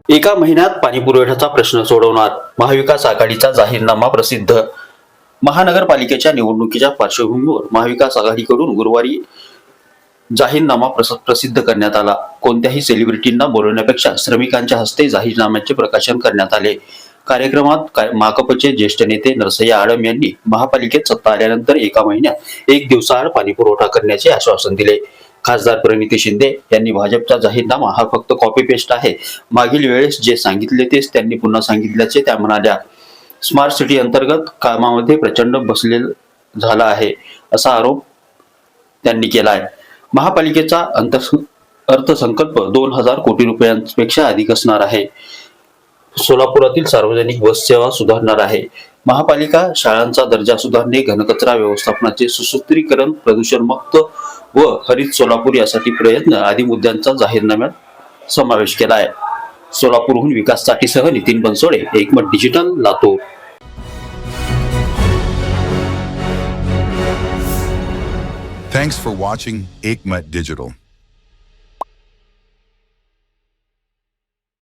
एका महिन्यात पाणीपुरवठ्याचा प्रश्न सोडवणार, महाविकास आघाडीचा जाहीरनामा प्रसिद्ध. महानगरपालिकेच्या निवडणुकीच्या पार्श्वभूमीवर महाविकास आघाडीकडून गुरुवारी जाहीरनामा प्रसिद्ध करण्यात आला. कोणत्याही सेलिब्रिटींना बोलवण्यापेक्षा श्रमिकांच्या हस्ते जाहीरनाम्याचे प्रकाशन करण्यात आले. कार्यक्रमात माकपचे ज्येष्ठ नेते नरसय्या आडम यांनी महापालिकेत सत्ता आल्यानंतर एका महिन्यात 1 दिवसाआड पाणीपुरवठा करण्याचे आश्वासन दिले. खासदार प्रणिती शिंदे यांनी भाजपचा जाहीरनामा हा फक्त कॉपी पेस्ट आहे, मागील वेळेस जे सांगितले तेच त्यांनी पुन्हा सांगितल्याचे त्या म्हणाल्या. स्मार्ट सिटी अंतर्गत कामामध्ये प्रचंड बसलेला झाला आहे असा आरोप त्यांनी केला आहे. महापालिकेचा अर्थसंकल्प 2000 कोटी रुपयांपेक्षा अधिक असणार आहे. सोलापुरातील सार्वजनिक बस सेवा सुधारणार आहे. महापालिका शाळांचा दर्जा सुधारणे, घनकचरा व्यवस्थापनाचे सुसूत्रीकरण, प्रदूषणमुक्त व हरित सोलापूर यासाठी प्रयत्न आदी मुद्द्यांचा जाहीरनाम्यात समावेश केला आहे. सोलापूरहून विकास साठीसह नितीन बनसोडे, एकमत digital, Latur. Thanks for watching Ekmat Digital.